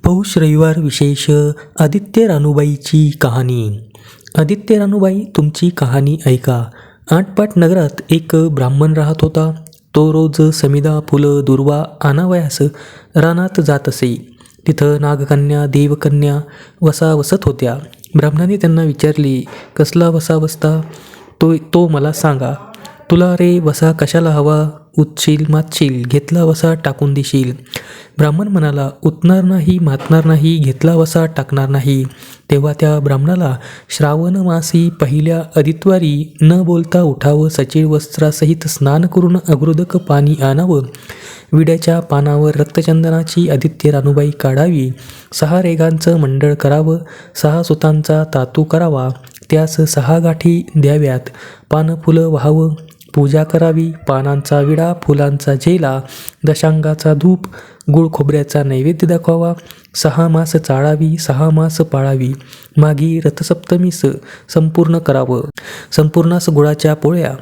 पौष रविवार विशेष आदित्य रानूबाईची कहाणी. आदित्य रानूबाई, तुमची कहाणी ऐका. आटपाट नगरात एक ब्राह्मण राहत होता. तो रोज समिधा, फुलं, दुर्वा आणावयास रानात जात असे. तिथं नागकन्या, देवकन्या वसा वसत होत्या. ब्राह्मणाने त्यांना विचारले, कसला वसा बसता? तो मला सांगा. तुला रे वसा कशाला हवा? उतशील मातशील, घेतला वसा टाकून देशील. ब्राह्मण म्हणाला, उतणार नाही, मातणार नाही, घेतला वसा टाकणार नाही. तेव्हा त्या ब्राह्मणाला श्रावण मासी पहिल्या आदित्यवारी न बोलता उठावं, सचील वस्त्रासहित स्नान करून अगृदक पाणी आणावं, विड्याच्या पानावर रक्तचंदनाची आदित्य रानूबाई काढावी, 6 रेघांचं मंडळ करावं, 6 सुतांचा तातू करावा, त्यास 6 गाठी द्याव्यात, पानं फुलं व्हावं, पूजा करावी, पानांचा विडा, फुलांचा झेला, दशांगाचा धूप, गुळ खोबऱ्याचा नैवेद्य दाखवावा, 6 मास चाळावी, 6 मास पाळावी, मागी रथसप्तमीस संपूर्ण करावं. संपूर्णास गुळाच्या पोळ्या,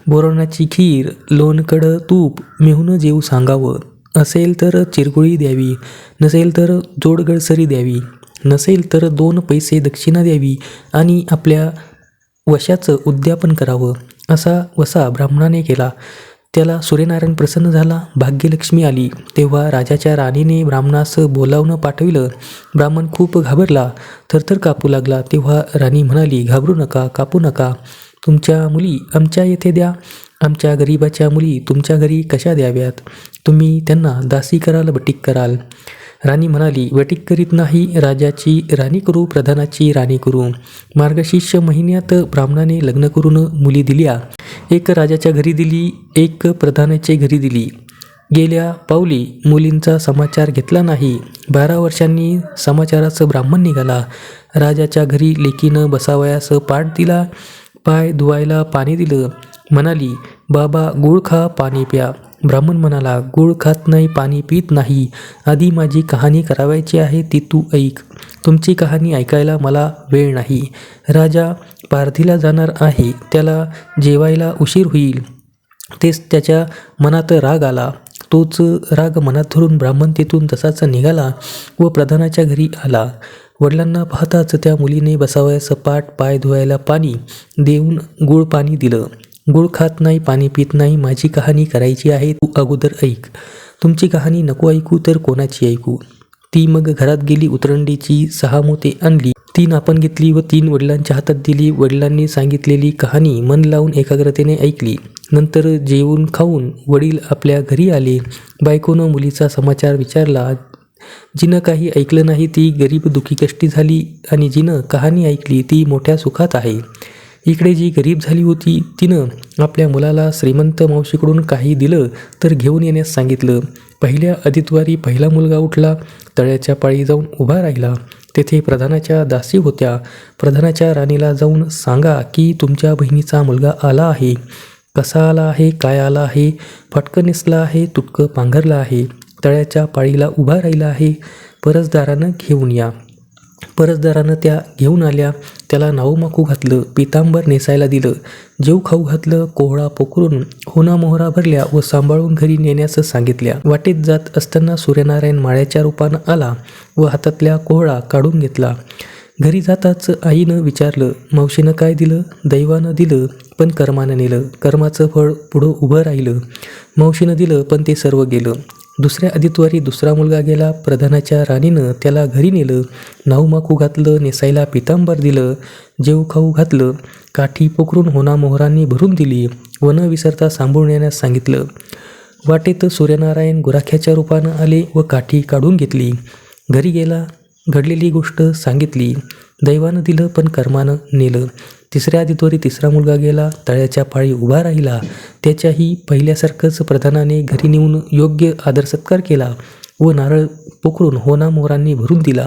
बोरणाची खीर, लोणकड तूप मिळून जेऊ सांगावं. असेल तर चिरगुळी द्यावी, नसेल तर जोडगळसरी द्यावी, नसेल तर 2 पैसे दक्षिणा द्यावी आणि आपल्या वशाचं उद्यापन करावं. असा वसा ब्राह्मणाने केला. त्याला सूर्यनारायण प्रसन्न झाला. भाग्यलक्ष्मी आली. तेव्हा राजाच्या राणीने ब्राह्मणास बोलावणं पाठविलं. ब्राह्मण खूप घाबरला, थरथर कापू लागला. तेव्हा राणी म्हणाली, घाबरू नका, कापू नका. तुमच्या मुली आमच्या येथे द्या. आमच्या गरीबाच्या मुली तुमच्या घरी कशा द्याव्यात? तुम्ही त्यांना दासी कराल, बटीक कराल. राणी म्हणाली, वटीक करीत नाही, राजाची राणी करू, प्रधानाची राणी करू. मार्गशीर्ष महिन्यात ब्राह्मणाने लग्न करून मुली दिल्या. एक राजाच्या घरी दिली, एक प्रधानाच्या घरी दिली. गेल्या पावली मुलींचा समाचार घेतला नाही. 12 वर्षांनी समाचाराचं ब्राह्मण निघाला. राजाच्या घरी लेकीनं बसावयास पाट दिला, पाय धुवायला पाणी दिलं. म्हणाली, बाबा गूळ खा, पाणी प्या. ब्राह्मण म्हणाला, गूळ खात नाही, पाणी पित नाही. आधी माझी कहाणी करावायची आहे, ती तू ऐक. तुमची कहाणी ऐकायला मला वेळ नाही. राजा पारधीला जाणार आहे, त्याला जेवायला उशीर होईल. तेच त्याच्या मनात राग आला. तोच राग मनात धरून ब्राह्मण तेथून तसाच निघाला व प्रधानाच्या घरी आला. वडिलांना पाहताच त्या मुलीने बसावयास पाट, पाय धुवायला पाणी देऊन गूळ पाणी दिलं. गूळ खात नाही, पाणी पित नाही, माझी कहाणी करायची आहे, तू अगोदर ऐक. तुमची कहाणी नको ऐकू तर कोणाची ऐकू? ती मग घरात गेली. उतरंडीची 6 मोते आणली. 3 आपण घेतली व 3 वडिलांच्या हातात दिली. वडिलांनी सांगितलेली कहाणी मन लावून एकाग्रतेने ऐकली. नंतर जेवून खाऊन वडील आपल्या घरी आले. बायकोनं मुलीचा समाचार विचारला. जिनं काही ऐकलं नाही ती गरीब दुखी कष्टी झाली आणि जिनं कहाणी ऐकली ती मोठ्या सुखात आहे. इकडे जी गरीब झाली होती तिनं आपल्या मुलाला श्रीमंत मावशीकडून काही दिलं तर घेऊन येण्यास सांगितलं. पहिल्या आदित्यवारी पहिला मुलगा उठला. तळ्याच्या पाळी जाऊन उभा राहिला. तेथे प्रधानाच्या दासी होत्या. प्रधानाच्या राणीला जाऊन सांगा की तुमच्या बहिणीचा मुलगा आला आहे. कसा आला आहे, काय आला आहे? फाटकं नेसला आहे, तुटकं पांघरलं आहे, तळ्याच्या पाळीला उभा राहिला आहे. परसदारानं घेऊन या. परसदारानं त्या घेऊन आल्या. त्याला नावमाकू घातलं, पितांबर नेसायला दिलं, जेव खाऊ घातलं, कोहळा पोखरून होना मोहरा भरल्या व सांभाळून घरी नेण्यास सांगितल्या. वाटेत जात असताना सूर्यनारायण माळ्याच्या रूपानं आला व हातातल्या कोहळा काढून घेतला. घरी जाताच आईनं विचारलं, मावशीनं काय दिलं? दैवानं दिलं पण कर्मानं नेलं. कर्माचं फळ पुढं उभं राहिलं. मावशीनं दिलं पण ते सर्व गेलं. दुसऱ्या आदित्यवारी दुसरा मुलगा गेला. प्रधानाच्या राणीनं त्याला घरी नेलं. नावमाकू घातलं, नेसायला पितांबर दिलं, जेव खाऊ घातलं, काठी पोखरून होना मोहरांनी भरून दिली व न विसरता सांभाळून येण्यास सांगितलं. वाटेत सूर्यनारायण गुराख्याच्या रूपानं आले व काठी काढून घेतली. घरी गेला. घडलेली गोष्ट सांगितली. दैवानं दिलं पण कर्मानं नेलं. तिसऱ्या आदित्यवारी तिसरा मुलगा गेला. तळ्याच्या पाळी उभा राहिला. त्याच्याही पहिल्यासारखंच प्रधानाने घरी नेऊन योग्य आदर सत्कार केला व नारळ पोखरून होना मोहरांनी भरून दिला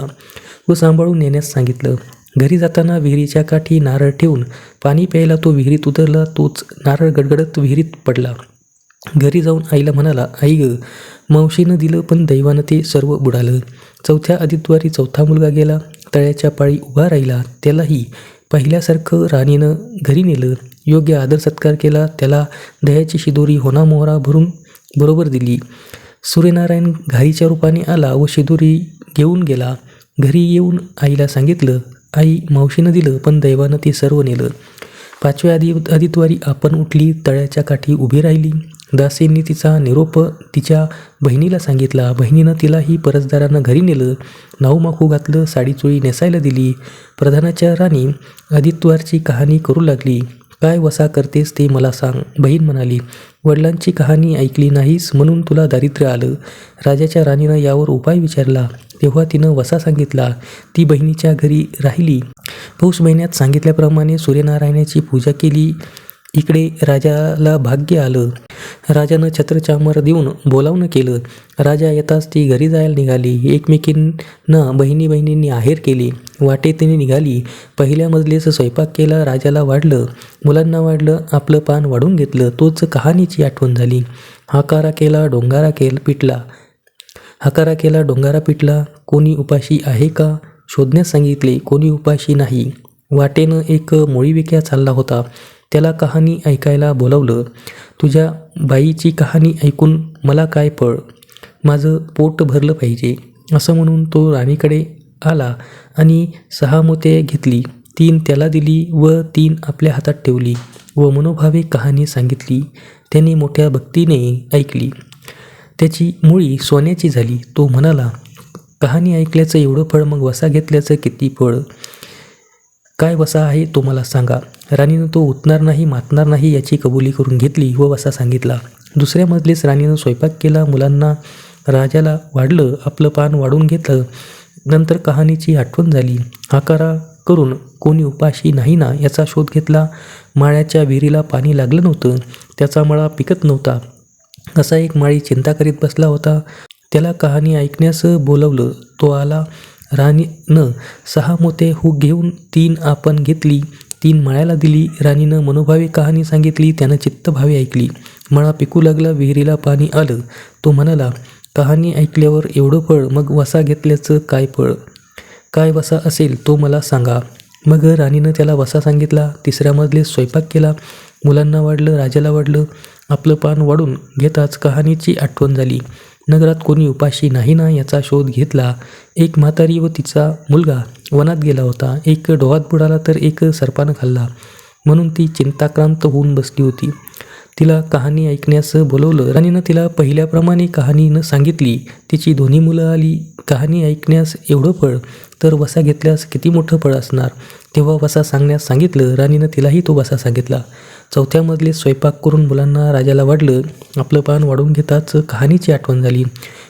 व सांभाळून नेण्यास सांगितलं. घरी जाताना विहिरीच्या काठी नारळ ठेवून पाणी प्यायला तो विहिरीत उतरला. तोच नारळ गडगडत विहिरीत पडला. घरी जाऊन आईला म्हणाला, आई ग, मावशीनं दिलं पण दैवानं ते सर्व बुडालं. चौथ्या आदित्यवारी चौथा मुलगा गेला. तळ्याच्या पाळी उभा राहिला. त्यालाही पहिल्यासारखं राणीनं घरी नेलं. योग्य आदर सत्कार केला. त्याला दह्याची शिदोरी होना मोहरा भरून बरोबर दिली. सूर्यनारायण घाईच्या रूपाने आला व शिदोरी घेऊन गेला. घरी येऊन आईला सांगितलं. आई, मावशीनं दिलं, पण दैवानं ते सर्व नेलं. 5व्या आदितवारी आपण उठली, तळ्याच्या काठी उभी राहिली. दासींनी तिचा निरोप तिच्या बहिणीला सांगितला. बहिणीनं तिलाही परसदारानं घरी नेलं. नाहूमाखू घातलं, साडीचोळी नेसायला दिली. प्रधानाच्या राणी आदित्यवारची कहाणी करू लागली. काय वसा करतेस ते मला सांग. बहीण म्हणाली, वडिलांची कहाणी ऐकली नाहीस म्हणून तुला दारिद्र्य आलं. राजाच्या राणीनं यावर उपाय विचारला. तेव्हा तिनं वसा सांगितला. ती बहिणीच्या घरी राहिली. पौष महिन्यात सांगितल्याप्रमाणे सूर्यनारायणाची पूजा केली. इकडे राजाला भाग्य आलं. राजानं छत्रचामर देऊन बोलावणं केलं. राजा येताच ती घरी जायला निघाली. एकमेकींना बहिणींनी आहेर केली. वाटेतीने निघाली. पहिल्या मजलीचं स्वयंपाक केला. राजाला वाढलं, मुलांना वाढलं, आपलं पान वाढून घेतलं. तोच कहाणीची आठवण झाली. हाकारा केला डोंगारा पिटला. कोणी उपाशी आहे का शोधण्यास सांगितले. कोणी उपाशी नाही. वाटेनं एक मोळीविक्या चालला होता. त्याला कहाणी ऐकायला बोलावलं. तुझ्या बाईची कहाणी ऐकून मला काय फळ, माझं पोट भरलं पाहिजे, असं म्हणून तो राणीकडे आला आणि 6 मोते घेतली. 3 त्याला दिली व 3 आपल्या हातात ठेवली व मनोभावे कहाणी सांगितली. त्याने मोठ्या भक्तीने ऐकली. त्याची मुळी सोन्याची झाली. तो म्हणाला, कहाणी ऐकल्याचं एवढं फळ, मग वसा घेतल्याचं किती फळ. काय वसा आहे तो मला सांगा. राणीनं तो उतणार नाही, मातणार नाही याची कबुली करून घेतली व वसा सांगितला. दुसऱ्या मजलीस राणीनं स्वयंपाक केला. मुलांना, राजाला वाढलं, आपलं पान वाढून घेतलं. नंतर कहाणीची आठवण झाली. हाकारा करून कोणी उपाशी नाही ना याचा शोध घेतला. माळ्याच्या विहिरीला पाणी लागलं नव्हतं. त्याचा मळा पिकत नव्हता. असा एक माळी चिंता करीत बसला होता. त्याला कहाणी ऐकण्यास बोलवलं. तो आला. राणीनं 6 मोते घेऊन 3 आपण घेतली. 3 मळ्याला दिली. राणीनं मनोभावे कहाणी सांगितली. त्यानं चित्तभावे ऐकली. मळा पिकू लागला. विहिरीला पाणी आलं. तो म्हणाला, कहाणी ऐकल्यावर एवढं फळ, मग वसा घेतल्याचं काय फळ. काय वसा असेल तो मला सांगा. मग राणीनं त्याला वसा सांगितला. 3ऱ्या मजलीस स्वयंपाक केला. मुलांना वाढलं, राजाला वाढलं. आपलं पान वाढून घेताच कहाणीची आठवण झाली. नगरात कोणी उपाशी नाही ना याचा शोध घेतला. एक म्हातारी व तिचा मुलगा वनात गेला होता. एक डोहात बुडाला तर एक सर्पानं खाल्ला, म्हणून ती चिंताक्रांत होऊन बसली होती. तिला कहाणी ऐकण्यास बोलवलं. राणीनं तिला पहिल्याप्रमाणे कहाणी न सांगितली. तिची दोन्ही मुलं आली. कहाणी ऐकण्यास एवढं फळ, तर वसा घेतल्यास किती मोठं फळ असणार. तेव्हा वसा सांगण्यास सांगितलं. राणीनं तिलाही तो वसा सांगितला. 4थ्या मजलीत स्वयंपाक करून मुलांना, राजाला वाढलं. आपलं पान वाढून घेताच कहाणीची आठवण झाली.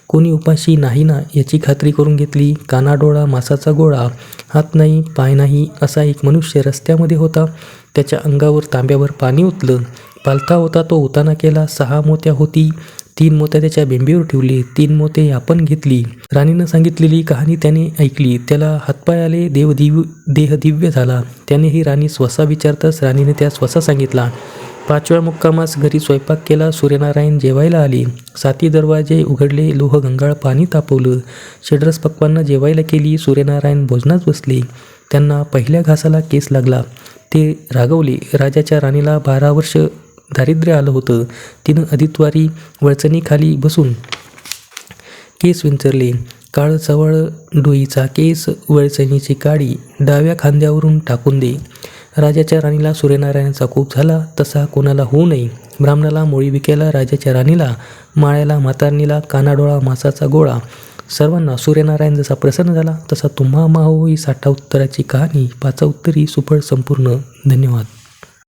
कोणी उपाशी नाही ना याची खात्री करून घेतली. कानाडोळा मासाचा गोळा, हात नाही पाय नाही असा एक मनुष्य रस्त्यामध्ये होता. त्याच्या अंगावर तांब्यावर पाणी ओतलं. पालथा होता, तो उताना केला. 6 मोत्या होती. 3 मोत्या त्याच्या बेंबीवर ठेवली. 3 मोते आपण घेतली. राणीनं सांगितलेली कहाणी त्याने ऐकली. त्याला हातपाय आले. देह दिव्य झाला. त्याने ही राणीस वसा विचारताच राणीने त्यास वसा सांगितला. 5व्या मुक्कामास घरी स्वयंपाक केला. सूर्यनारायण जेवायला आले. 7 दरवाजे उघडले. लोह गंगाळ पाणी तापवलं. षड्रस पक्वांना जेवायला केली. सूर्यनारायण भोजनास बसले. त्यांना पहिल्या घासाला केस लागला. ते रागवले. राजाच्या राणीला 12 वर्ष दारिद्र्य आलं होतं. तिनं आदित्यवारी वळचणीखाली बसून केस विंचरले. काळ चवळ डोईचा केस, वळचणीची काडी डाव्या खांद्यावरून टाकून दे. राजाच्या राणीला सूर्यनारायणाचा कोप झाला. तसा कोणाला होऊ नये. ब्राह्मणाला, मोळी विक्याला, राजाच्या राणीला, माळ्याला, म्हातारणीला, कानाडोळा मासाचा गोळा, सर्वांना सूर्यनारायण जसा प्रसन्न झाला तसा तुम्हा होई 60 उत्तराची कहाणी 5 उत्तरी सुफळ संपूर्ण. धन्यवाद.